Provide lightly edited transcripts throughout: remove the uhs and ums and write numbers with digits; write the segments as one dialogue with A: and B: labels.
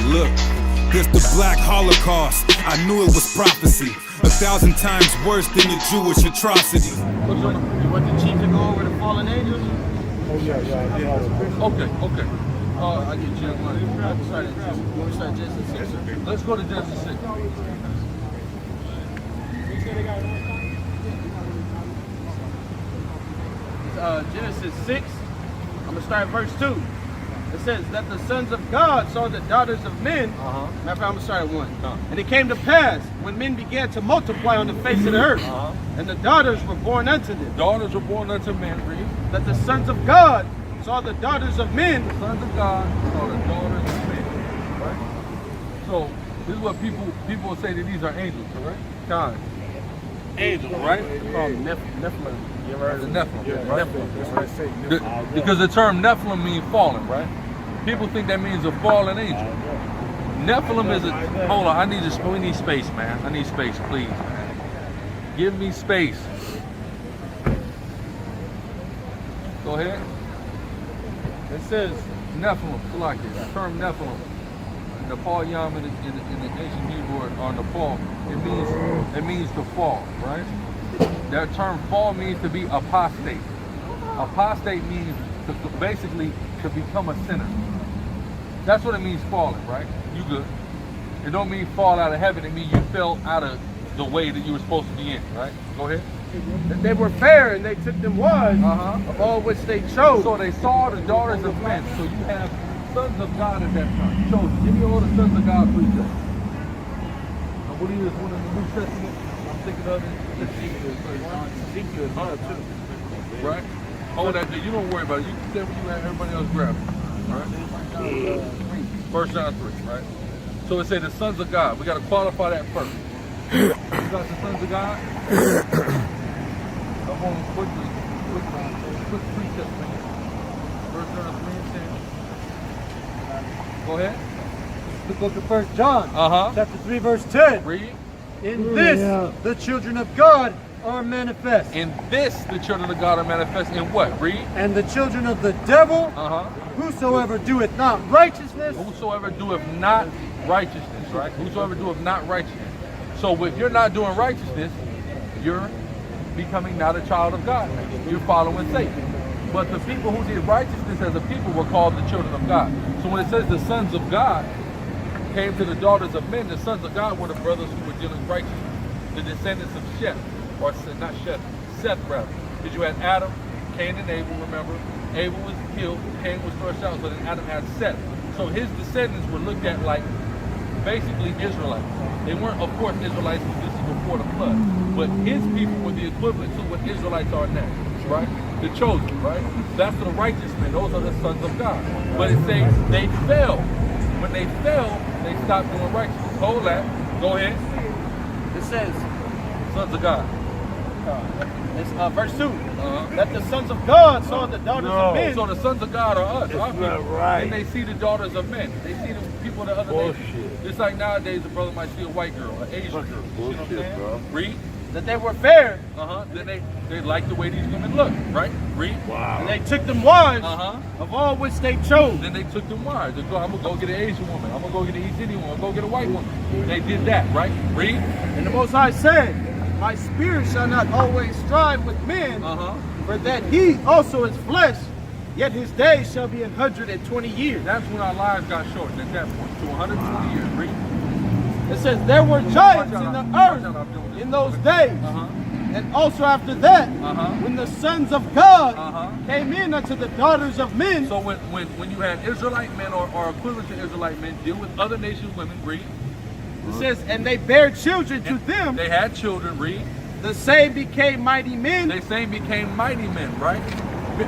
A: Look, this the Black Holocaust. I knew it was prophecy. 1,000 times worse than the Jewish atrocity.
B: You want the chief to go over the fallen angels?
C: Oh yeah.
B: Okay. I get you. Let's start Genesis 6. Let's go to Genesis 6. Genesis 6. I'm gonna start at verse 2. It says that the sons of God saw the daughters of men. Matter of fact, I'm gonna start at 1. And it came to pass when men began to multiply on the face of the earth, and the daughters were born unto them.
D: Daughters were born unto men, read.
B: That the sons of God saw the daughters of men.
D: The sons of God saw the daughters of men. Right? So this is what people say that these are angels, correct?
B: God.
D: Angels, right?
B: Nephilim. You ever heard
D: The
B: of
D: Nephilim, right?
C: That's what I say.
D: Because the term Nephilim means fallen, right? People think that means a fallen angel. Nephilim is a, hold on, we need space, man. I need space, please, man. Give me space. Go ahead. It says Nephilim, Salaki, the term Nephilim. Nepal Yam in the ancient Hebrew or Nepal, it means to fall, right? That term fall means to be apostate. Apostate means basically to become a sinner. That's what it means falling, right? You good. It don't mean fall out of heaven, it means you fell out of the way that you were supposed to be in, right? Go ahead.
B: That they were fair and they took them wives of all which they chose.
D: So they saw the daughters of men. So you have sons of God at that time. Chosen. Give me all the sons of God, please. I believe it's one in the New Testament. I'm thinking of it. Ezekiel too. Right? Hold that there. You don't worry about it. You can say what you have, everybody else grab it. Right? 1 John 3, right? So it says the sons of God. We got to qualify that first. You got the sons of God? I'm going quickly. Quick precept. 1 John 3 and 10. Go ahead.
E: The book of 1 John, chapter 3, verse 10.
D: Read.
E: In this, the children of God are manifest.
D: In this, the children of God are manifest. In what? Read.
E: And the children of the devil, whosoever doeth not righteousness.
D: Whosoever doeth not righteousness, right? Whosoever doeth not righteousness. So if you're not doing righteousness, you're becoming not a child of God. You're following Satan. But the people who did righteousness as a people were called the children of God. So when it says the sons of God came to the daughters of men, the sons of God were the brothers who were dealing righteousness. The descendants of Seth, or not Seth rather. Because you had Adam, Cain and Abel, remember? Abel was killed, Cain was thrust out, so then Adam had Seth. So his descendants were looked at like basically Israelites. They weren't, of course, Israelites because this is before the flood. But his people were the equivalent to what Israelites are now, right? The chosen, right? That's the righteous men. Those are the sons of God. But it says they fell. When they fell, they stopped doing righteousness. Hold that. Go ahead.
B: It says,
D: Sons of God.
B: it's verse 2. That the sons of God saw the daughters of men.
D: So the sons of God are us.
C: That's not right.
D: And they see the daughters of men. They see the people of the other nations. It's like nowadays a brother might see a white girl, an Asian girl. You know what I'm saying?
C: Bro.
D: Read.
B: That they were fair.
D: Then they like the way these women look, right? Read.
C: Wow.
B: And they took them wives of all which they chose.
D: Then they took them wives. They go, I'm gonna go get an Asian woman. I'm gonna go get an East Indian woman. I'm gonna go get a white woman. They did that, right? Read.
B: And the Most High said, my spirit shall not always strive with men, for that he also is flesh, yet his days shall be 120 years.
D: That's when our lives got shortened at that point, to 120 years. Read.
B: It says there were giants in the earth in those days. And also after that, when the sons of God came in unto the daughters of men.
D: So when you had Israelite men or equivalent to Israelite men deal with other nations' women, read.
B: It says, and they bare children to them.
D: They had children, read.
B: The same became mighty men.
D: They same became mighty men, right?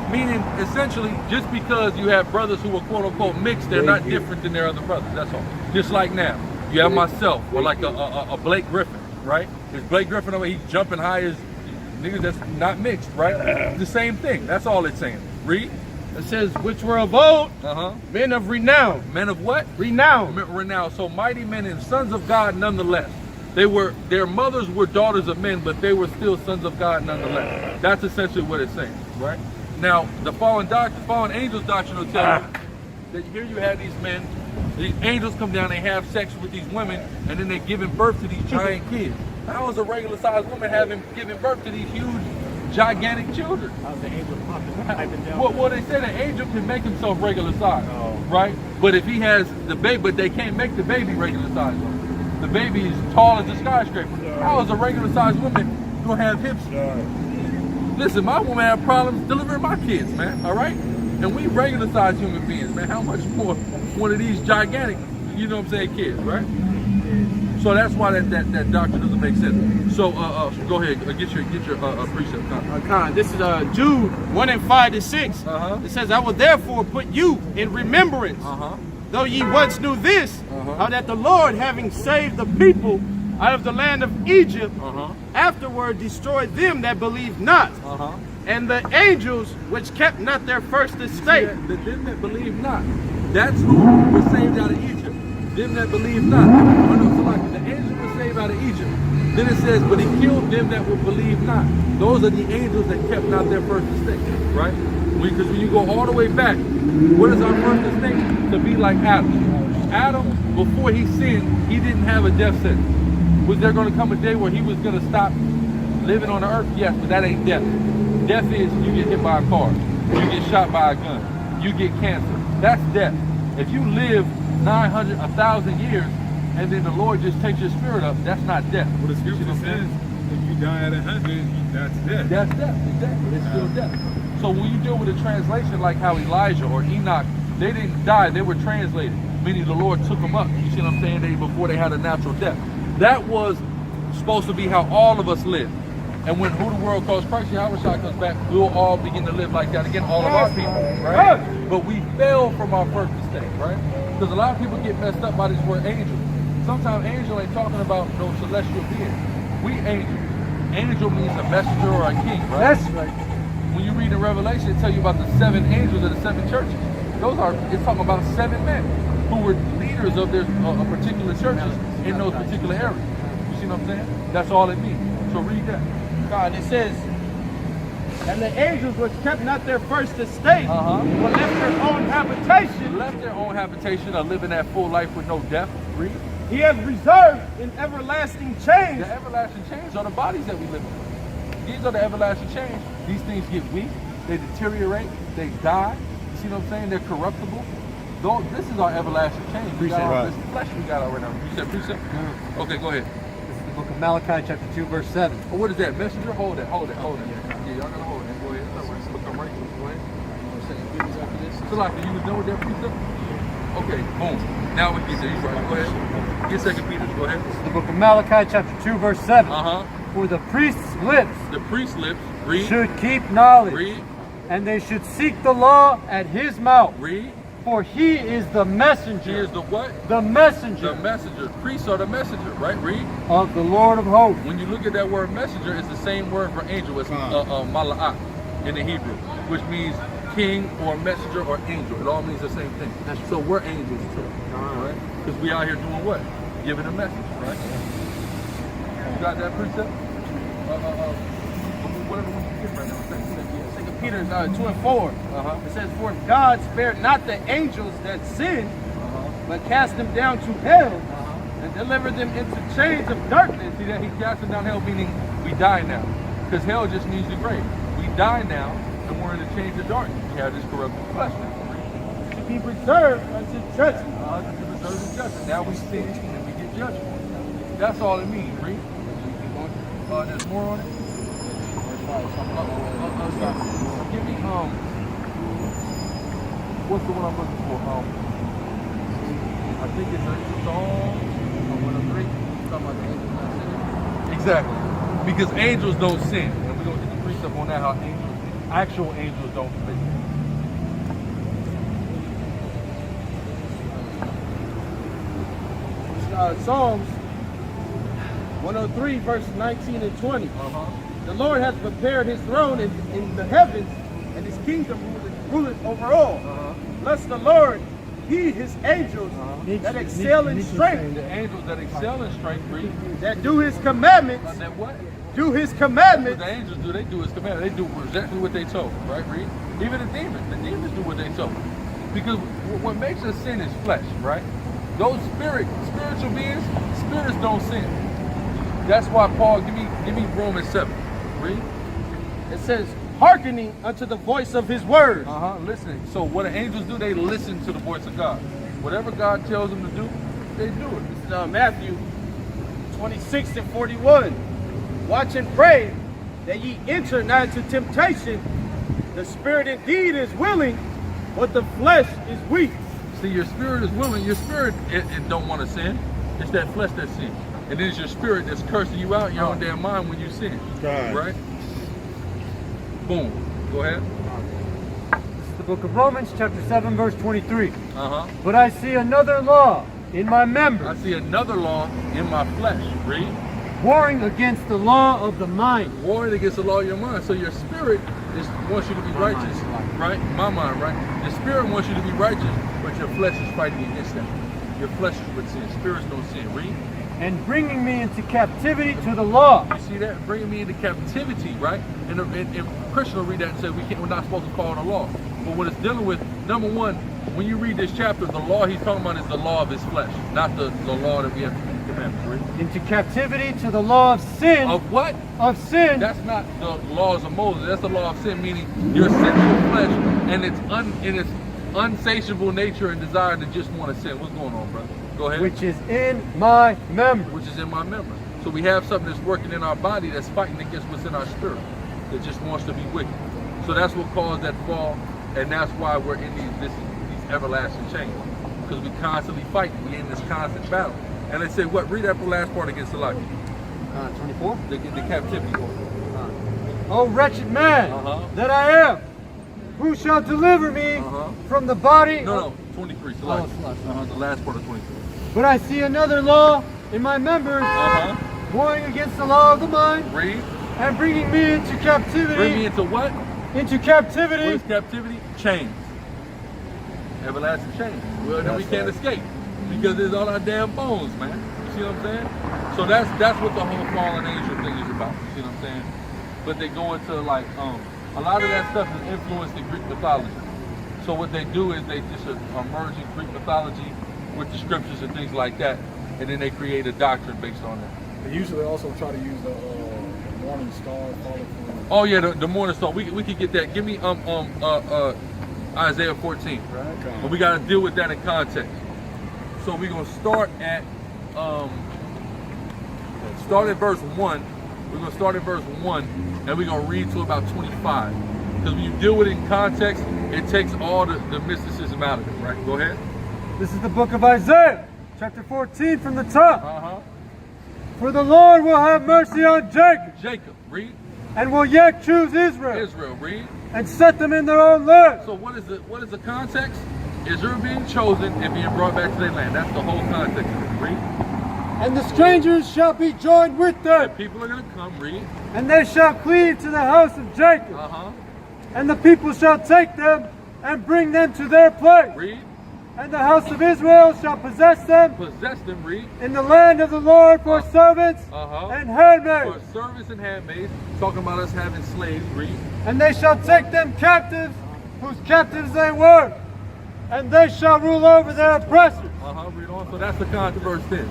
D: Meaning, essentially, just because you have brothers who are quote unquote mixed, they're not different than their other brothers. That's all. Just like now, you have myself, or like a Blake Griffin, right? Is Blake Griffin over? He's jumping high as niggas that's not mixed, right? The same thing. That's all it's saying. Read.
B: It says, which were of old, men of renown.
D: Men of what?
B: Renown.
D: Renown. So mighty men and sons of God nonetheless. Their mothers were daughters of men, but they were still sons of God nonetheless. That's essentially what it's saying, right? Now, the fallen angels doctrine will tell you that here you had these men These angels come down, they have sex with these women, and then they're giving birth to these giant kids. How is a regular sized woman giving birth to these huge, gigantic children?
C: How's the angel popping down?
D: Well, they say the angel can make himself regular size, right? But if he has the baby, but they can't make the baby regular size. The baby is tall as a skyscraper. How is a regular sized woman gonna have hips? Listen, my woman had problems delivering my kids, man, all right? And we regular sized human beings, man. How much more one of these gigantic, you know what I'm saying, kids, right? So that's why that doctrine doesn't make sense. So go ahead, get your precept.
B: Con. This is Jude 1:5-6. It says, I will therefore put you in remembrance, though ye once knew this, how that the Lord, having saved the people out of the land of Egypt, afterward destroyed them that believed not, and the angels which kept not their first estate.
D: Them that believe not. That's who was saved out of Egypt. Them that believe not. The angels were saved out of Egypt. Then it says, but he killed them that would believe not. Those are the angels that kept not their first estate, right? Because when you go all the way back, what is our first estate? To be like Adam. Adam, before he sinned, he didn't have a death sentence. Was there going to come a day where he was going to stop living on the earth? Yes, but that ain't death. Death is you get hit by a car, you get shot by a gun, you get cancer. That's death. If you live 900, 1,000 years, and then the Lord just takes your spirit up, that's not death.
A: Well, the scripture says, if you die at 100, that's death.
D: That's death, exactly. It's still death. So when you deal with a translation like how Elijah or Enoch, they didn't die, they were translated, meaning the Lord took them up. You see what I'm saying? Before they had a natural death. That was supposed to be how all of us live. And when who the world calls Christ, Yahweh comes back, we'll all begin to live like that again, all of our people, right? But we fell from our first mistake, right? Because a lot of people get messed up by this word angel. Sometimes angel ain't talking about no celestial being. We angel. Angel means a messenger or a king, right?
E: That's right.
D: When you read in Revelation, it tells you about the 7 angels of the 7 churches. It's talking about 7 men who were leaders of their particular churches in those particular areas. You see what I'm saying? That's all it means. So read that.
B: God, it says, and the angels which kept not their first estate, but left their own habitation.
D: Left their own habitation or living that full life with no death. Read.
B: He has reserved in everlasting change.
D: The everlasting change are the bodies that we live in. These are the everlasting change. These things get weak, they deteriorate, they die. You see what I'm saying? They're corruptible. This is our everlasting change. We got all this flesh we got already. You said precept? Okay, go ahead.
E: This is the book of Malachi, chapter 2, verse 7.
D: Oh, what is that? Messenger? Hold it. Yeah, y'all gotta hold it. Go ahead. We'll come right to it. Go ahead. So like, you was done with that precept? Okay, boom. Now we get there. You right. Go ahead. Get 2 Peter. Go ahead.
E: This is the book of Malachi, chapter 2, verse 7. For the priest's lips,
D: read,
E: should keep knowledge,
D: read,
E: and they should seek the law at his mouth.
D: Read.
E: For he is the messenger.
D: He is the what?
E: The messenger.
D: The messenger. Priests are the messenger, right? Read.
E: Of the Lord of hosts.
D: When you look at that word messenger, it's the same word for angel. It's mala'at in the Hebrew, which means king or messenger or angel. It all means the same thing. So we're angels too, right? Because we out here doing what? Giving a message, right? You got that precept? Whatever we can get right now.
B: Peter 2:4. It says, for God spared not the angels that sinned, but cast them down to hell and delivered them into chains of darkness.
D: See that? He cast them down hell, meaning we die now. Because hell just means the grave. We die now and we're in the chains of darkness. We have this corrupted flesh now.
B: To be preserved unto judgment.
D: To preserve the judgment. Now we sin and we get judgment. That's all it means, read. There's more on it. Give me what's the one I'm looking for? I think it's a song. 103. Talking about the angels not sinning. Exactly, because angels don't sin, and we're gonna get the precept on that. How actual angels don't sin.
B: Psalms 103, verse 19 and 20. The Lord hath prepared his throne in the heavens, and his kingdom ruleth over all. Bless the Lord, he, his angels, that excel in strength.
D: The angels that excel in strength, read.
B: That do his commandments.
D: That what?
B: Do his commandments.
D: What the angels do, they do his commandments. They do exactly what they told, right? Read. Even the demons do what they told. Because what makes us sin is flesh, right? Those spiritual beings, spirits don't sin. That's why Paul, give me Romans 7. Read.
B: It says, hearkening unto the voice of his word.
D: Listening. So what the angels do, they listen to the voice of God. Whatever God tells them to do, they do it.
B: This is Matthew 26 and 41. Watch and pray that ye enter not into temptation. The spirit indeed is willing, but the flesh is weak.
D: See, your spirit is willing. Your spirit it don't want to sin. It's that flesh that sins. And then it's your spirit that's cursing you out in your own damn mind when you sin.
E: God.
D: Right? Boom. Go ahead.
E: This is the book of Romans, chapter 7, verse 23.
D: But
E: I see another law in my members,
D: I see another law in my flesh. Read.
E: warring against the law of the mind.
D: Warring against the law of your mind. So your spirit wants you to be righteous. Right? My mind, right? The spirit wants you to be righteous, but your flesh is fighting against that. Your flesh is with sin. Spirits don't sin. Read.
E: And bringing me into captivity to the law.
D: You see that? Bringing me into captivity, right? And Christian will read that and say we're not supposed to follow the law. But what it's dealing with, number one, when you read this chapter, the law he's talking about is the law of his flesh, not the law that we have to keep commandments. Read.
E: Into captivity to the law of sin.
D: Of what?
E: Of sin.
D: That's not the laws of Moses. That's the law of sin, meaning your sinful flesh and its unsatiable nature and desire to just want to sin. What's going on, brother? Go ahead.
E: Which is in my members.
D: Which is in my members. So we have something that's working in our body that's fighting against what's in our spirit, that just wants to be wicked. So that's what caused that fall, and that's why we're in these everlasting chains, because we constantly fight. We in this constant battle. And they say, what? Read that last part against the life.
E: 24.
D: The captivity.
E: Oh, wretched man that I am, who shall deliver me from the body?
D: No, 23. The last part of 23.
E: But I see another law in my members, warring against the law of the mind.
D: Read.
E: And bringing me into captivity.
D: Bring me into what?
E: Into captivity.
D: What is captivity? Chains. Everlasting chains. Well, then we can't escape, because it's on our damn bones, man. You see what I'm saying? So that's what the whole fallen angel thing is about. You see what I'm saying? But they go into like a lot of that stuff is influenced in Greek mythology. So what they do is they just are merging Greek mythology with the scriptures and things like that, and then they create a doctrine based on that.
C: They usually also try to use the morning star.
D: Oh yeah, the morning star. We could get that. Give me Isaiah 14.
C: Right.
D: But we got to deal with that in context. So we're gonna start at verse 1. We're gonna start at verse 1, and we're gonna read to about 25. Because when you deal with it in context, it takes all the mysticism out of it. Right? Go ahead.
E: This is the book of Isaiah, chapter 14 from the top. For the Lord will have mercy on Jacob.
D: Jacob, read.
E: And will yet choose Israel.
D: Israel, read.
E: And set them in their own land.
D: So what is the context? Israel being chosen and being brought back to their land. That's the whole context of it. Read.
E: And the strangers shall be joined with them.
D: And people are going to come, read.
E: And they shall cleave to the house of Jacob. And the people shall take them and bring them to their place.
D: Read.
E: And the house of Israel shall possess them.
D: Possess them, read.
E: In the land of the Lord for servants and handmaids.
D: For servants and handmaids. Talking about us having slaves, read.
E: And they shall take them captives, whose captives they were. And they shall rule over their oppressors.
D: Read on. So that's the controversy then.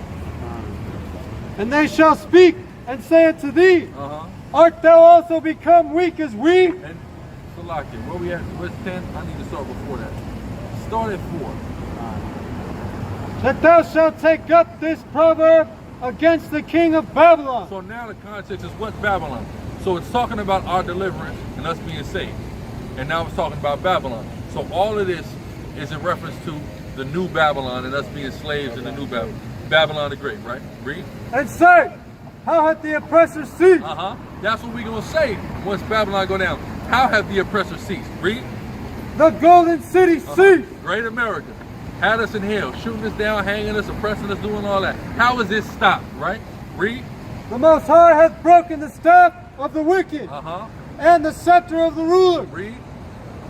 E: And they shall speak and say unto thee, Art thou also become weak as we?
D: And Salakia, where we at? Verse 10? I need to start before that. Start at 4.
E: That thou shalt take up this proverb against the king of Babylon.
D: So now the context is what's Babylon? So it's talking about our deliverance and us being saved. And now it's talking about Babylon. So all of this is in reference to the new Babylon and us being slaves in the new Babylon. Babylon the Great, right? Read.
E: And say, how hath the oppressor ceased?
D: That's what we're going to say once Babylon go down. How have the oppressor ceased? Read.
E: The golden city ceased.
D: Great America. Had us in hell, shooting us down, hanging us, oppressing us, doing all that. How is this stopped, right? Read.
E: The Most High hath broken the staff of the wicked and the scepter of the ruler.
D: Read.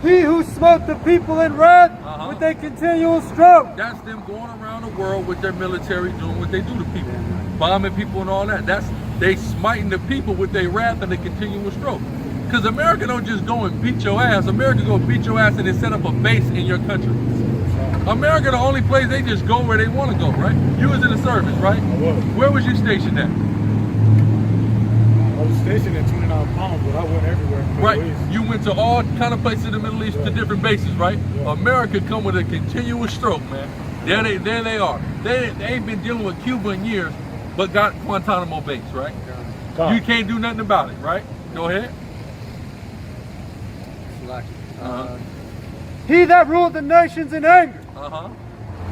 E: He who smote the people in wrath with a continual stroke.
D: That's them going around the world with their military doing what they do to people. Bombing people and all that. That's they smiting the people with their wrath and a continual stroke. Because America don't just go and beat your ass. America go beat your ass and then set up a base in your country. America, the only place they just go where they want to go, right? You was in the service, right?
C: I was.
D: Where was you stationed at?
C: I was stationed in 29 pounds, but I went everywhere. In the
D: Right.
C: Middle East.
D: You went to all kind of places in the Middle East to different bases, right?
C: Yeah.
D: America come with a continuous stroke, man. There they are. They ain't been dealing with Cuba in years, but got Guantanamo base, right? You can't do nothing about it, right? Go ahead.
E: He that ruled the nations in anger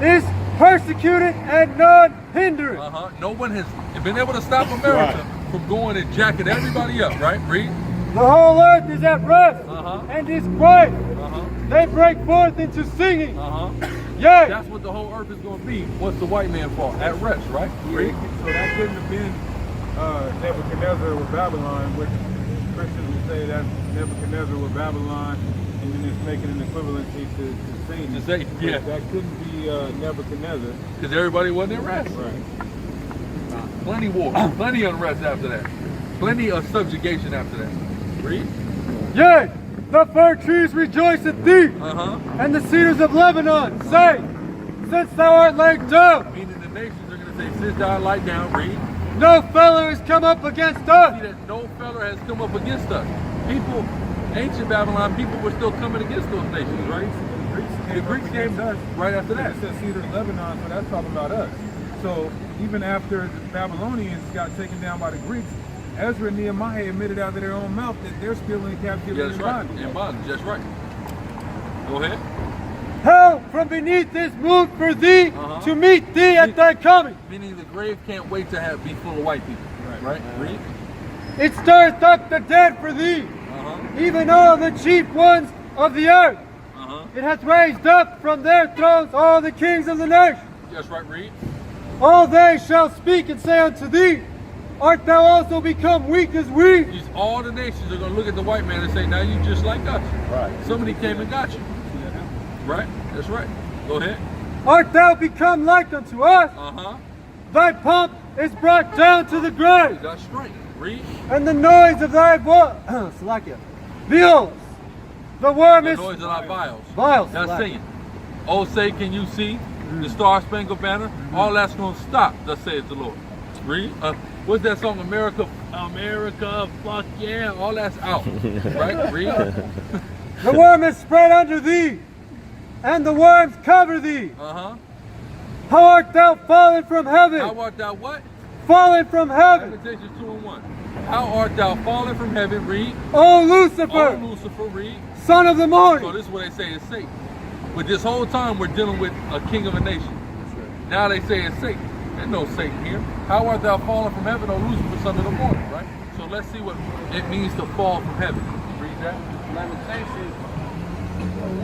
E: is persecuted and none hindered.
D: No one has been able to stop America from going and jacking everybody up, right? Read.
E: The whole earth is at rest and is quiet. They break forth into singing. Yea.
D: That's what the whole earth is going to be once the white man falls. At rest, right? Read.
F: So that couldn't have been Nebuchadnezzar with Babylon, which Christians would say that's Nebuchadnezzar with Babylon, and then it's making an equivalency to Satan.
D: To Satan, yeah.
F: That couldn't be Nebuchadnezzar.
D: Because everybody wasn't at rest.
F: Right.
D: Plenty war, plenty unrest after that. Plenty of subjugation after that. Read.
E: Yea, the fir trees rejoice at thee, and the cedars of Lebanon say, since thou art laid down.
D: Meaning the nations are going to say, since thou art laid down, read.
E: No fellow has come up against us.
D: See that no feller has come up against us. People, ancient Babylon, people were still coming against those nations, right? The Greeks came right after that.
F: It says Cedar of Lebanon, so that's talking about us. So even after the Babylonians got taken down by the Greeks, Ezra and Nehemiah admitted out of their own mouth that they're still in captivity
D: Yeah, that's
F: and
D: right.
F: bondage.
D: In bondage, that's right. Go ahead.
E: Hell from beneath is moved for thee to meet thee at thy coming.
D: Meaning the grave can't wait to be full of white people. Right? Read.
E: It stirreth up the dead for thee, even all the chief ones of the earth. It hath raised up from their thrones all the kings of the nation.
D: That's right, read.
E: All they shall speak and say unto thee, art thou also become weak as we?
D: All the nations are going to look at the white man and say, now you just like us.
C: Right.
D: Somebody came and got you. Right? That's right. Go ahead.
E: Art thou become like unto us? Thy pomp is brought down to the grave,
D: That's straight. Read.
E: and the noise of thy voice. Behold, the worm
D: The
E: is
D: noise of our vials.
E: vials.
D: That's singing. Oh, say, can you see the Star Spangled Banner? All that's going to stop, thus saith the Lord. Read. What's that song? America, fuck yeah. All that's out. Right? Read.
E: The worm is spread under thee, and the worms cover thee.
D: Uh-huh.
E: How art thou fallen from heaven?
D: How art thou what?
E: Fallen from heaven.
D: Lamentations 2:1. How art thou fallen from heaven? Read.
E: O Lucifer,
D: Oh, Lucifer, read.
E: son of the
D: So
E: morning.
D: this is what they say is Satan. But this whole time we're dealing with a king of a nation. Now they say it's Satan. There's no Satan here. How art thou fallen from heaven, O Lucifer, son of the morning, right? So let's see what it means to fall from heaven. Read that.
B: Lamentations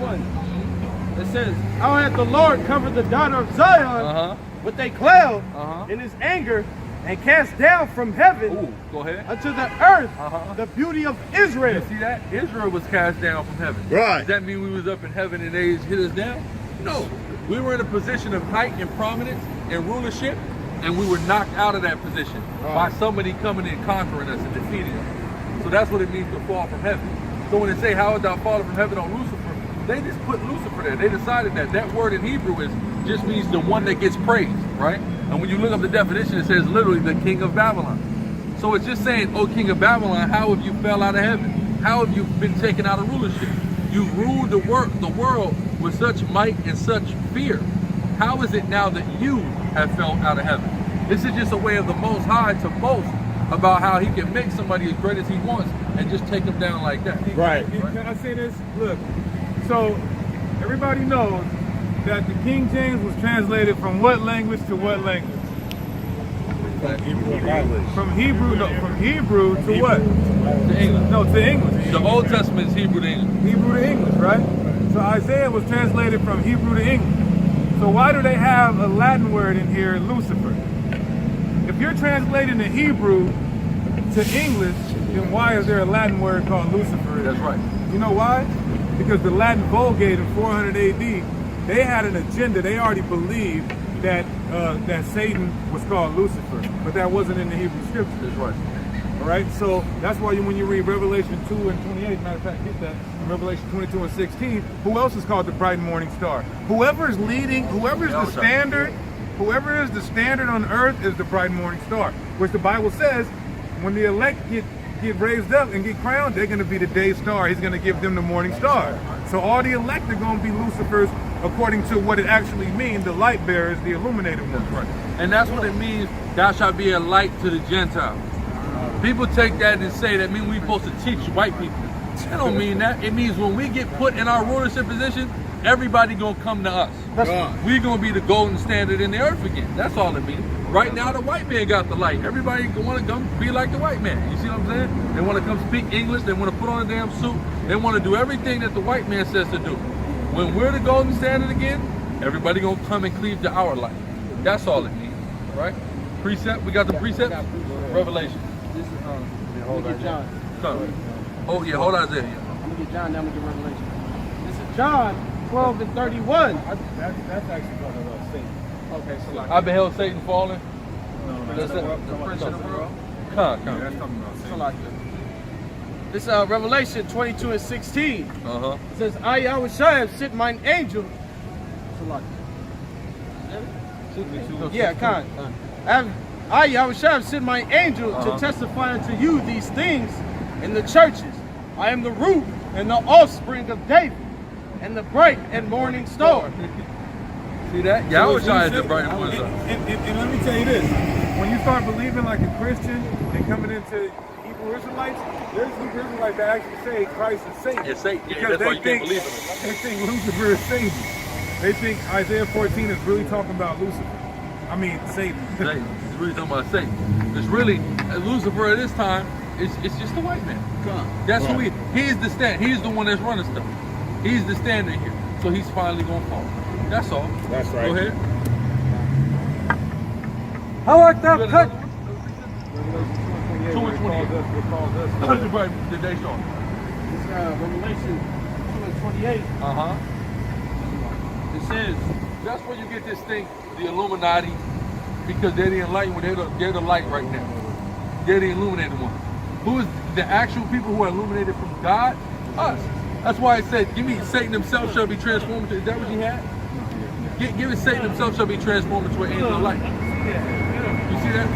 B: 1. It says, how hath the Lord covered the daughter of Zion with a cloud in his anger, and cast down from heaven
D: Ooh, go ahead.
B: unto the earth the beauty of Israel.
D: You see that? Israel was cast down from heaven.
C: Right.
D: Does that mean we was up in heaven and they hit us down? No. We were in a position of height and prominence and rulership, and we were knocked out of that position by somebody coming and conquering us and defeating us. So that's what it means to fall from heaven. So when they say, how art thou fallen from heaven on Lucifer, they just put Lucifer there. They decided that that word in Hebrew just means the one that gets praised, right? And when you look up the definition, it says literally the king of Babylon. So it's just saying, oh, king of Babylon, how have you fell out of heaven? How have you been taken out of rulership? You ruled the world with such might and such fear. How is it now that you have fell out of heaven? This is just a way of the Most High to boast about how he can make somebody as great as he wants and just take them down like that.
C: Right.
F: Can I say this? Look, so everybody knows that the King James was translated from what language to what language? From Hebrew to what?
D: To English.
F: No, to English.
D: The Old Testament is Hebrew to English.
F: Hebrew to English, right? So Isaiah was translated from Hebrew to English. So why do they have a Latin word in here, Lucifer? If you're translating the Hebrew to English, then why is there a Latin word called Lucifer?
D: That's right.
F: You know why? Because the Latin Vulgate in 400 AD, they had an agenda. They already believed that that Satan was called Lucifer, but that wasn't in the Hebrew scriptures.
D: That's right.
F: All right, so that's why when you read Revelation 2 and 28, matter of fact, get that, Revelation 22 and 16, who else is called the bright and morning star? Whoever is the standard on earth is the bright morning star, which the Bible says when the elect get raised up and get crowned, they're going to be the day star. He's going to give them the morning star. So all the elect are going to be Lucifers according to what it actually means, the light bearers, the illuminated ones.
D: Right. And that's what it means, thou shalt be a light to the Gentiles. People take that and say that means we're supposed to teach white people. That don't mean that. It means when we get put in our rulership position, everybody gonna come to us. We're gonna be the golden standard in the earth again. That's all it means. Right now, the white man got the light. Everybody want to come be like the white man. You see what I'm saying? They want to come speak English. They want to put on a damn suit. They want to do everything that the white man says to do. When we're the golden standard again, everybody gonna come and cleave to our light. That's all it means, right? Precept. We got the precept. Revelation.
B: This is I'm gonna get John.
D: Come. Oh yeah, hold on there.
B: I'm gonna get John. Now I'm gonna get Revelation. This is John 12 and 31.
C: That's actually talking about Satan.
B: Okay, so like
D: I beheld Satan falling.
F: No,
B: the prince of the world.
D: Come.
F: that's talking about
B: So
F: Satan.
B: like this Revelation 22 and 16.
D: Uh-huh.
B: It says, I Yahushua have sent mine angel. So like yeah, Khan. I Yahushua have sent my angel to testify unto you these things in the churches. I am the root and the offspring of David, and the bright and morning star.
D: See that? Yahushua is the bright and morning star.
F: And let me tell you this: when you start believing like a Christian and coming into Hebrew Israelites, there's Hebrew Israelites that actually say Christ is Satan.
D: It's Satan. Yeah,
F: Because
D: that's why you can't believe in him.
F: they think Lucifer is Satan. They think Isaiah 14 is really talking about Lucifer. I mean Satan.
D: Satan. It's really talking about Satan. It's really Lucifer at this time. It's just a white man. That's who he's the stand. He's the one that's running stuff. He's the standard here. So he's finally gonna fall. That's all.
F: That's right.
D: Go ahead.
E: How art thou cut?
D: 2 and 28. Right, the day star.
B: This Revelation 2 and 28.
D: Uh-huh.
B: It says,
D: That's where you get this thing, the Illuminati, because they're the enlightened one. They're the light right now. They're the illuminated one. Who is the actual people who are illuminated from God? Us. That's why it said, give me Satan himself shall be transformed into, is that what he had? Give it Satan himself shall be transformed into an angel of light. You see that?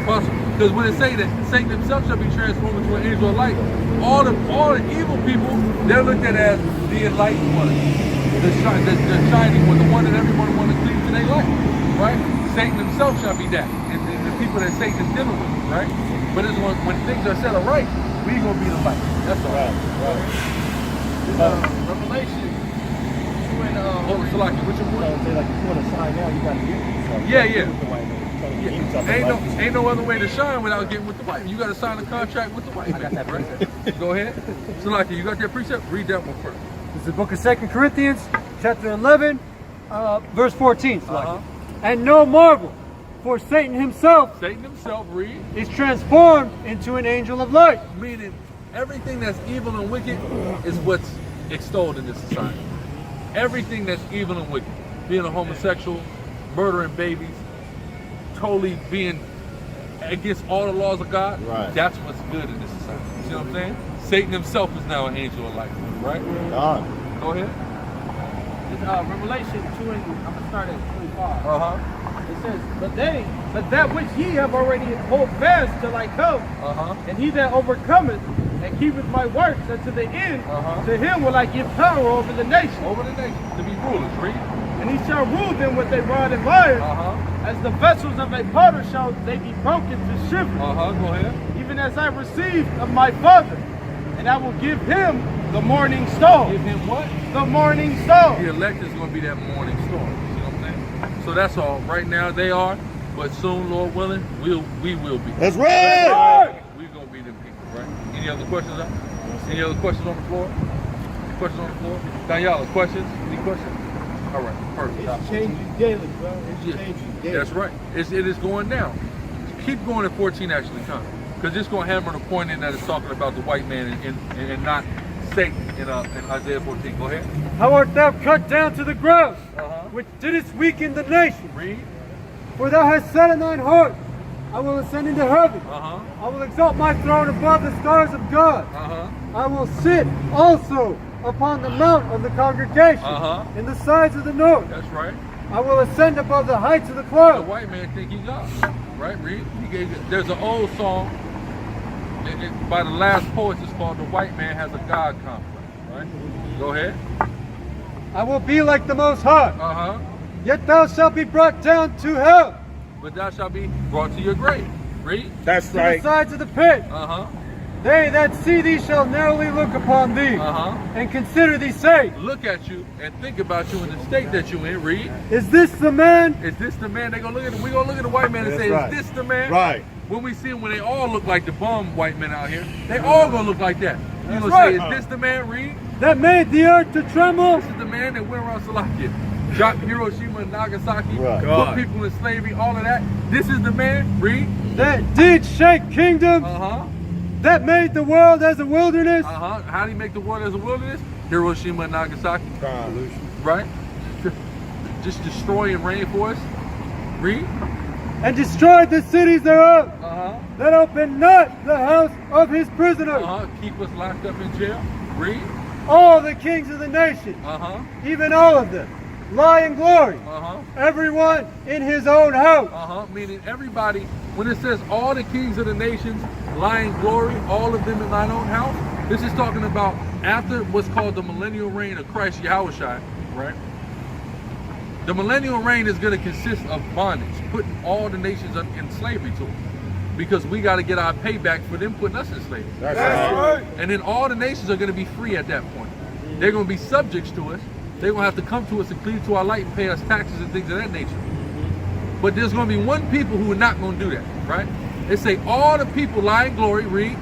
D: Possible. Because when it say that Satan himself shall be transformed into an angel of light, all the evil people, they're looked at as the enlightened one. The shining one, the one that everyone want to cleave to their light, right? Satan himself shall be that, and the people that Satan is dealing with, right? But it's when things are set right, we gonna be the light. That's all. Right.
B: Revelation 2 and
D: Salaki, which one?
C: Say like if you want to sign now, you got to get yourself.
D: Yeah. Ain't no other way to shine without getting with the white. You got to sign a contract with the white. I got that precept. Go ahead. Salaki, you got that precept? Read that one first.
E: This is the book of 2 Corinthians, chapter 11, verse 14. And no marvel, for Satan himself
D: read,
E: is transformed into an angel of light.
D: Meaning everything that's evil and wicked is what's extolled in this society. Everything that's evil and wicked, being a homosexual, murdering babies, totally being against all the laws of God, that's what's good in this society. You see what I'm saying? Satan himself is now an angel of light, right? Go ahead.
B: It's Revelation 2 and I'm gonna start at 25. It says, but that which ye have already hold fast till I come, and he that overcometh and keepeth my works unto the end, to him will I give power over the nation.
D: Over the nation, to be rulers, read.
B: And he shall rule them with a rod and iron, as the vessels of a potter shall they be broken to shivers.
D: Go ahead.
B: Even as I received of my Father, and I will give him the morning star.
D: Give him what?
B: The morning star.
D: The elect is going to be that morning star. You see what I'm saying? So that's all. Right now they are, but soon, Lord willing, we will be.
G: That's right.
D: We're going to be them people, right? Any other questions? Any other questions on the floor? Any questions on the floor? Daniela, questions? Any questions? All right, perfect.
B: It's changing daily, bro. It's changing daily.
D: That's right. It is going down. Keep going at 14 actually, Con. Because it's going to hammer the point in that it's talking about the white man and not Satan in Isaiah 14. Go ahead.
E: How art thou cut down to the ground, which didst weaken the nation?
D: Read.
E: For thou hast said in thine heart, I will ascend into heaven. I will exalt my throne above the stars of God. I will sit also upon the mount of the congregation in the sides of the north.
D: That's right.
E: I will ascend above the heights of the
D: The
E: clouds.
D: white man think he God, right? Read. There's an old song by the last poets. It's called "The White Man Has a God Complex." Right? Go ahead.
E: I will be like the Most High. Yet thou shalt be brought down to hell.
D: But thou shalt be brought to your grave. Read.
C: That's
E: To the sides of the pit. They that see thee shall narrowly look upon thee, and consider thee safe.
D: Look at you and think about you in the state that you in. Read.
E: Is this the man?
D: Is this the man? They gonna look at. We gonna look at the white man and
C: That's
D: say,
C: right.
D: "Is this the man?"
C: Right.
D: When we see them, when they all look like the bum white men out here, they all gonna look like that. You
E: That's
D: gonna
E: right.
D: say, "Is this the man?" Read.
E: That made the earth to tremble.
D: This is the man that went around Salakia, dropped Hiroshima and Nagasaki,
C: Right.
D: put people in slavery, all of that. This is the man. Read.
E: That did shake kingdoms. That made the world as a wilderness.
D: How do you make the world as a wilderness? Hiroshima and Nagasaki. Right? Just destroying rainforests. Read.
E: And destroyed the cities thereof. That opened not the house of his prisoners.
D: Keep us locked up in jail. Read.
E: All the kings of the nation, even all of them, lie in glory. Everyone in his own house.
D: Meaning everybody, when it says all the kings of the nations lie in glory, all of them in thine own house, this is talking about after what's called the millennial reign of Christ Yahushua, right? The millennial reign is going to consist of bondage, putting all the nations in slavery to it. Because we got to get our payback for them putting us in slavery.
C: That's right.
D: And then all the nations are going to be free at that point. They're going to be subjects to us. They're going to have to come to us and cleave to our light and pay us taxes and things of that nature. But there's going to be one people who are not going to do that, right? They say all the people lie in glory, read.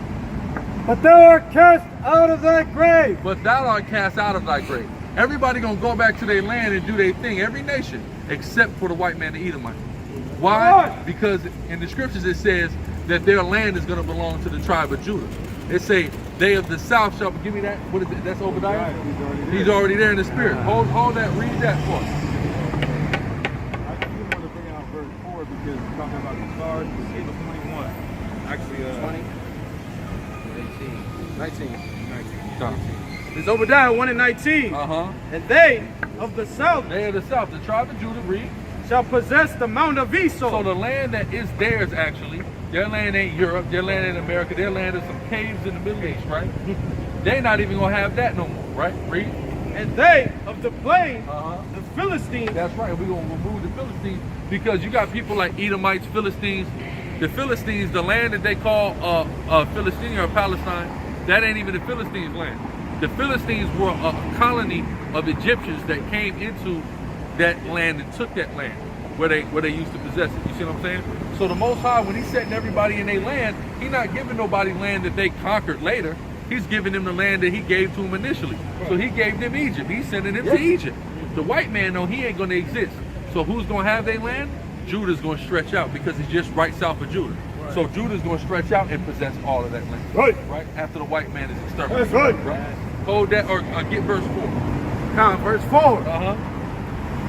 E: But thou art cast out of thy grave.
D: But thou art cast out of thy grave. Everybody going to go back to their land and do their thing, every nation, except for the white man, the Edomite. Why? Because in the scriptures it says that their land is going to belong to the tribe of Judah. It say, they of the south shall, give me that, what is it, that's Obadiah? He's already there in the spirit. Hold that, read that for us.
F: I just want to bring out verse 4 because it's talking about the stars. It's Amos 21. Actually,
B: 19. It's Obadiah 1 and 19. And they of the south,
D: They of the south, the tribe of Judah, read.
B: shall possess the mount of Esau.
D: So the land that is theirs, actually, their land ain't Europe, their land ain't America, their land is some caves in the Middle East, right? They're not even going to have that no more, right? Read.
B: And they of the plain, the Philistines.
D: That's right, we're going to remove the Philistines because you got people like Edomites, Philistines. The Philistines, the land that they call Philistine or Palestine, that ain't even the Philistines' land. The Philistines were a colony of Egyptians that came into that land and took that land where they used to possess it. You see what I'm saying? So the Most High, when he's setting everybody in their land, he's not giving nobody land that they conquered later. He's giving them the land that he gave to them initially. So he gave them Egypt. He's sending them to Egypt. The white man, though, he ain't going to exist. So who's going to have their land? Judah's going to stretch out because it's just right south of Judah. Right. So Judah's going to stretch out and possess all of that land. Right. After the white man is exterminated.
C: That's right.
D: Hold that or get verse 4.
B: Now, verse 4.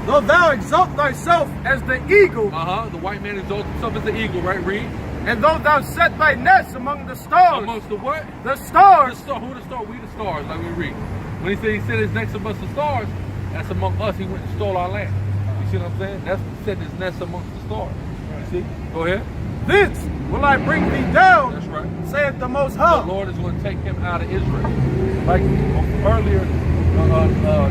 B: Though thou exalt thyself as the eagle.
D: The white man exalts himself as the eagle, right? Read.
B: And though thou set thy nest among the stars.
D: Amongst the what?
B: The stars.
D: The star. Who the star? We the stars, like we read. When he said he set his nest amongst the stars, that's among us. He went and stole our land. You see what I'm saying? That's set his nest amongst the stars. You see? Go ahead.
B: Thence will I bring thee down.
D: That's right.
B: Saith the Most High.
D: The Lord is going to take him out of Israel. Like earlier,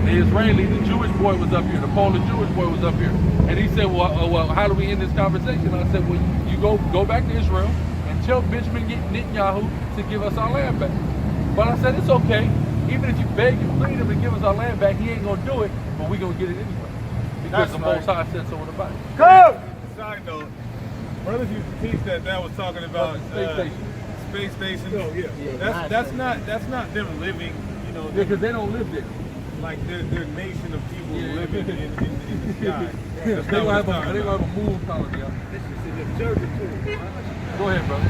D: the Israeli, the Jewish boy was up here. The Polish Jewish boy was up here. And he said, well, how do we end this conversation? I said, well, you go back to Israel and tell Benjamin Netanyahu to give us our land back. But I said, it's okay. Even if you beg and plead him to give us our land back, he ain't going to do it, but we're going to get it anyway. Because the Most High said so in the Bible.
F: Go! Side note, brothers used to teach that was talking about space station.
C: Oh, yeah.
F: That's not them living, you know.
D: Yeah, because they don't live there.
F: Like they're a nation of people living in the sky.
D: They're going to have a moon colony out.
C: This is an observatory.
D: Go ahead, brother.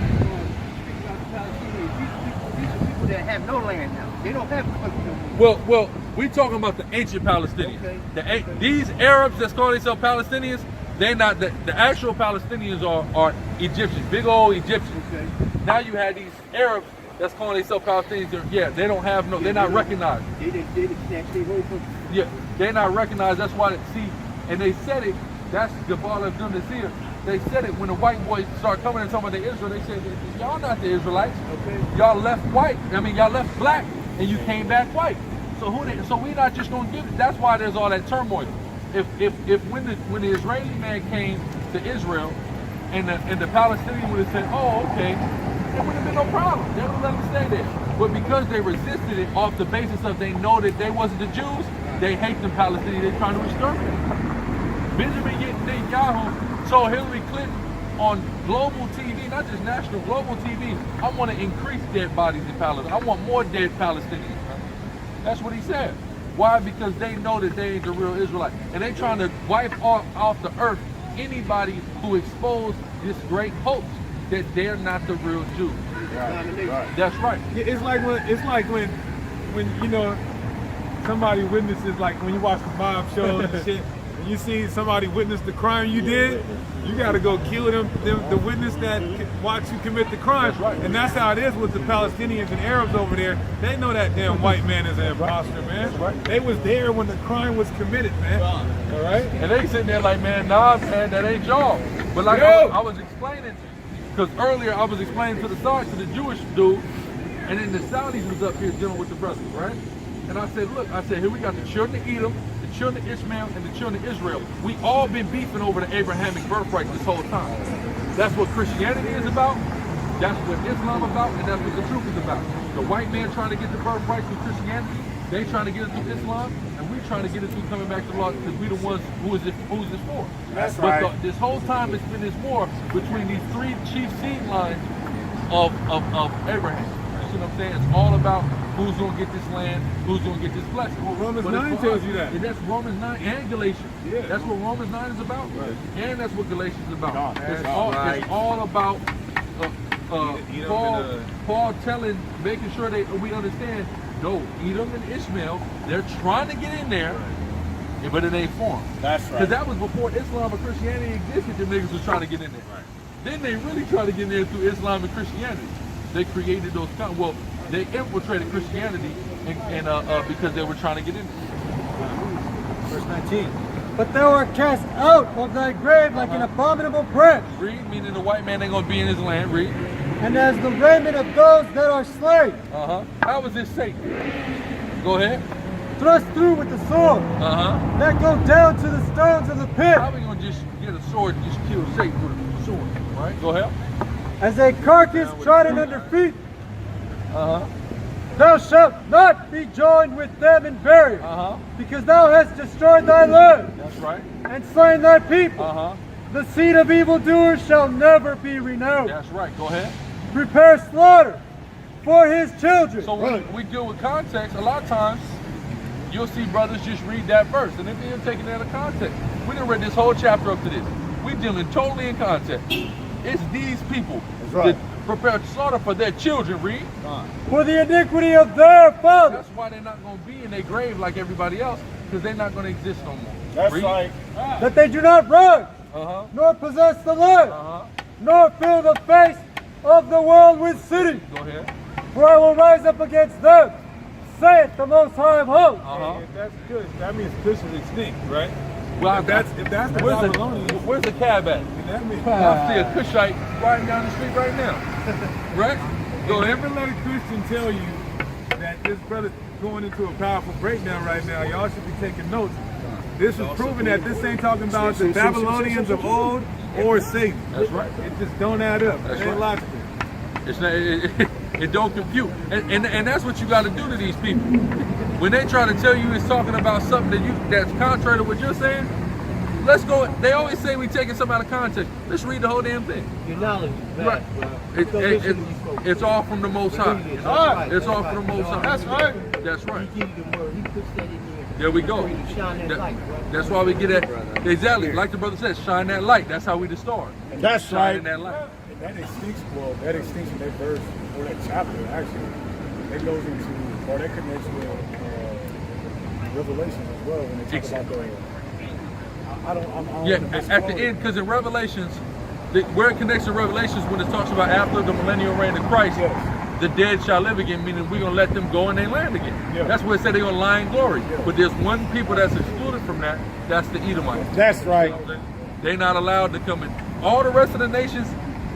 G: These are people that have no land now. They don't have country no more.
D: Well, we talking about the ancient Palestinians.
G: Okay.
D: These Arabs that's calling themselves Palestinians, they're not the actual Palestinians are Egyptians, big old Egyptians.
G: Okay.
D: Now you had these Arabs that's calling themselves Palestinians, yeah, they don't have no, they're not recognized.
G: They didn't snatch their whole country.
D: Yeah, they're not recognized. That's why, see, and they said it. That's the ball of them that's here. They said it when the white boys start coming and talking about the Israel. They said, y'all not the Israelites.
G: Okay.
D: Y'all left white. I mean, y'all left black, and you came back white. So so we're not just gonna give it. That's why there's all that turmoil. If when the Israeli man came to Israel, and the Palestinian would have said, oh, okay, there would have been no problem. They would have let them stay there. But because they resisted it off the basis of they know that they wasn't the Jews, they hate the Palestinians. They're trying to exterminate. Benjamin Netanyahu told Hillary Clinton on global TV, not just national, global TV, I want to increase dead bodies in Palestine. I want more dead Palestinians. That's what he said. Why? Because they know that they ain't the real Israelite. And they trying to wipe off the earth anybody who exposed this great hoax that they're not the real Jews.
F: Right.
D: That's right.
F: Yeah, it's like when you know somebody witnesses, like when you watch the mob shows and shit, and you see somebody witness the crime you did, you got to go kill the witness that watched you commit the crime.
D: That's right.
F: And that's how it is with the Palestinians and Arabs over there. They know that damn white man is an imposter, man.
D: That's right.
F: They was there when the crime was committed, man. All right.
D: And they sitting there like, man, nah, man, that ain't y'all. But like I was explaining, because earlier I was explaining to the Jewish dude, and then the Saudis was up here dealing with the brothers, right? And I said, look, here we got the children of Edom, the children of Ishmael, and the children of Israel. We all been beefing over the Abrahamic birthright this whole time. That's what Christianity is about. That's what Islam about, and that's what the truth is about. The white man trying to get the birthright through Christianity, they trying to get it through Islam, and we trying to get it through coming back to the law because we the ones who's this for.
F: That's
D: but
F: right.
D: This whole time it's been this war between these three chief seed lines of Abraham. You see what I'm saying? It's all about who's going to get this land, who's going to get this blessing.
F: Well, Romans 9 tells you that.
D: And that's Romans 9 and Galatians.
F: Yeah.
D: That's what Romans 9 is about.
F: Right.
D: And that's what Galatians is about.
F: That's
D: It's all about Paul telling, making sure that we understand, no, Edom and Ishmael, they're trying to get in there, but it ain't formed.
C: That's right.
D: Because that was before Islam and Christianity existed, the niggas was trying to get in there.
C: Right.
D: Then they really tried to get in there through Islam and Christianity. They created those, they infiltrated Christianity and because they were trying to get in there.
E: Verse 19. But they were cast out of thy grave like an abominable branch,
D: Read, meaning the white man ain't gonna be in his land. Read.
E: and as the raiment of those that are slain,
D: How was this Satan? Go ahead.
E: thrust through with the sword, that go down to the stones of the pit,
D: How we gonna just get a sword and just kill Satan with a sword? Right? Go ahead.
E: as a carcass trodden under feet. Thou shalt not be joined with them in burial, because thou hast destroyed thy land
D: That's right.
E: and slain thy people. The seed of evildoers shall never be renowned.
D: That's right. Go ahead.
E: Prepare slaughter for his children.
D: So when we deal with context, a lot of times you'll see brothers just read that verse, and if they're taking it out of context, we done read this whole chapter up to this. We dealing totally in context. It's these people that prepare slaughter for their children. Read.
E: For the iniquity of their fathers.
D: That's why they're not going to be in their grave like everybody else, because they're not going to exist no more.
C: That's
D: Read.
C: right.
E: That they do not run, nor possess the land, nor fill the face of the world with cities.
D: Go ahead.
E: For I will rise up against them, saith the Most High of hosts.
F: If that's good, that means Cush is extinct, right?
D: Well,
F: If that's the Babylonians,
D: where's the cab at?
F: that means
D: I see a Cushite riding down the street right now. Right? Go ahead.
F: never let a Christian tell you that this brother's going into a powerful breakdown right now. Y'all should be taking notes. This is proving that this ain't talking about the Babylonians of old or Satan.
D: That's right.
F: It just don't add up.
D: That's
F: It ain't
D: right.
F: logical.
D: It's not, it don't compute. And that's what you got to do to these people. When they try to tell you it's talking about something that's contrary to what you're saying, let's go. They always say we taking something out of context. Let's read the whole damn thing.
G: Your knowledge is
D: Right.
G: vast, bro.
D: It's all from the Most High. It's all from the Most High.
B: That's right.
D: That's right.
G: He give you the word. He puts that in there.
D: There we go.
G: You shine that light, bro.
D: That's why we get that. Exactly. Like the brother says, shine that light. That's how we the start.
C: That's
D: Shining
C: right.
D: that light.
H: And that extinction, that verse, or that chapter, actually, it goes into, or that connects with Revelation as well, when they talk about the, I don't
D: Yeah,
H: know if it's
D: at the
H: called-
D: end, because in Revelations, where it connects to Revelations when it talks about after the millennial reign of Christ,
H: Yes.
D: the dead shall live again, meaning we're going to let them go in their land again.
F: Yeah.
D: That's what it said they're going to lie in glory. But there's one people that's excluded from that, that's the Edomites.
F: That's right.
D: They're not allowed to come in. All the rest of the nations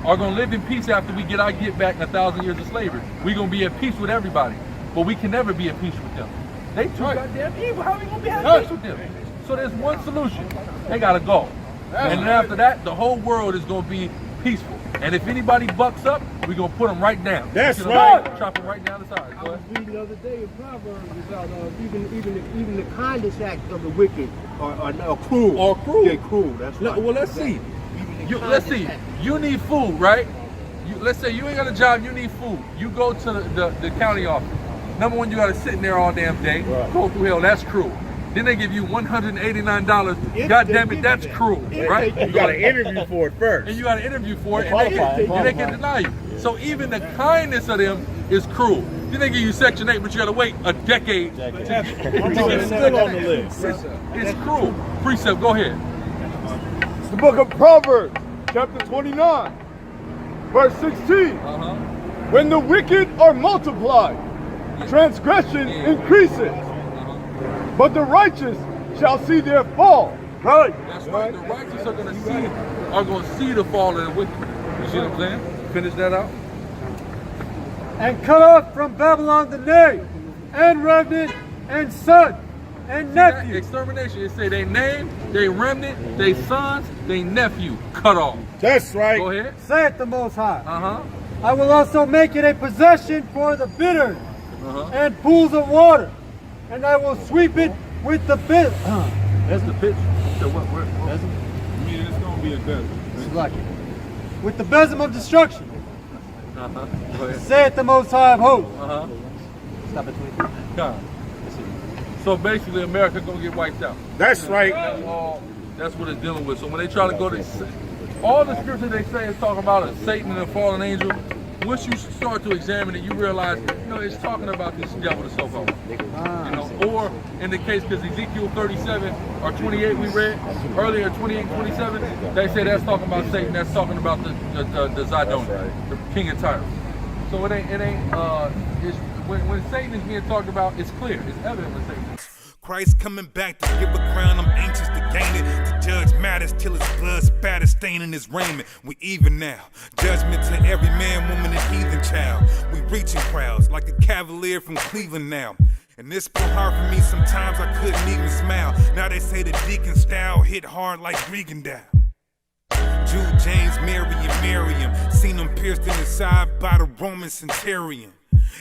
D: are going to live in peace after we get our get back in 1,000 years of slavery. We're going to be at peace with everybody, but we can never be at peace with them. They too goddamn evil. How are we going to be at peace with them? So there's one solution. They got to go. And then after that, the whole world is going to be peaceful. And if anybody bucks up, we're going to put them right down.
F: That's right.
D: Chop them right down the side.
C: I was reading the other day in Proverbs about even the kindest act of the wicked are now cruel.
D: Or cruel.
C: Yeah, cruel. That's right.
D: Well, let's see. Let's see. You need food, right? Let's say you ain't got a job, you need food. You go to the county office. Number one, you got to sit in there all damn day. Right. Go through hell. That's cruel. Then they give you $189. God damn it, that's cruel, right?
C: You got to interview for it first.
D: And you got to interview for it, and they can deny you. So even the kindness of them is cruel. Then they give you Section 8, but you got to wait a decade.
C: It's still on the list.
D: It's cruel. Precept, go ahead.
H: It's the book of Proverbs, chapter 29, verse 16. When the wicked are multiplied, transgression increases, but the righteous shall see their fall. Right.
D: That's right. The righteous are going to see the fall of the wicked. You see what I'm saying? Finish that out.
E: And cut off from Babylon the name, and remnant, and son, and nephew.
D: Extermination. It say they name, they remnant, they sons, they nephew cut off.
F: That's right.
D: Go ahead.
E: Saith the Most High.
D: Uh-huh.
E: I will also make it a possession for the bittern and pools of water, and I will sweep it with the pit.
D: That's the pitch. So what?
F: I mean, it's going to be a desert.
E: It's like it. With the besom of destruction.
D: Go ahead.
E: Saith the Most High of hosts.
G: Stop at 23.
D: God. So basically, America gonna get wiped out.
F: That's right.
D: That's what it's dealing with. So when they try to go to all the scripture they say is talking about is Satan and the fallen angel. Once you start to examine it, you realize, it's talking about this devil, the so-called. Or in the case, because Ezekiel 37 or 28 we read earlier, 28, 27, they say that's talking about Satan. That's talking about the Zidonian, the king of Tyre. So it ain't. When Satan is being talked about, it's clear. It's evident when Satan.
A: Christ coming back to give a crown, I'm anxious to gain it. To judge matters till his blood spatter staining his raiment. We even now. Judgment to every man, woman, and heathen child. We reaching crowds like a cavalier from Cleveland now. And this been hard for me, sometimes I couldn't even smile. Now they say the deacon style hit hard like Regan down. Jude, James, Mary, and Miriam. Seen them pierced in the side by the Roman centurion.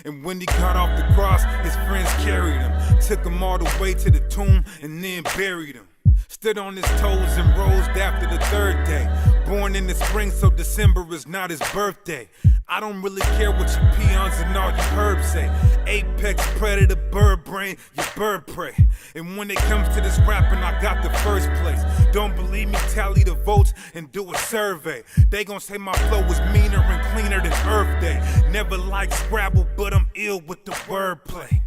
A: And when he got off the cross, his friends carried him. Took him all the way to the tomb and then buried him. Stood on his toes and rose after the third day. Born in the spring, so December is not his birthday. I don't really care what your peons and all your herbs say. Apex predator, bird brain, your bird prey. And when it comes to this rapping, I got the first place. Don't believe me, tally the votes and do a survey. They gon' say my flow is meaner and cleaner than Earth Day. Never liked Scrabble, but I'm ill with the wordplay.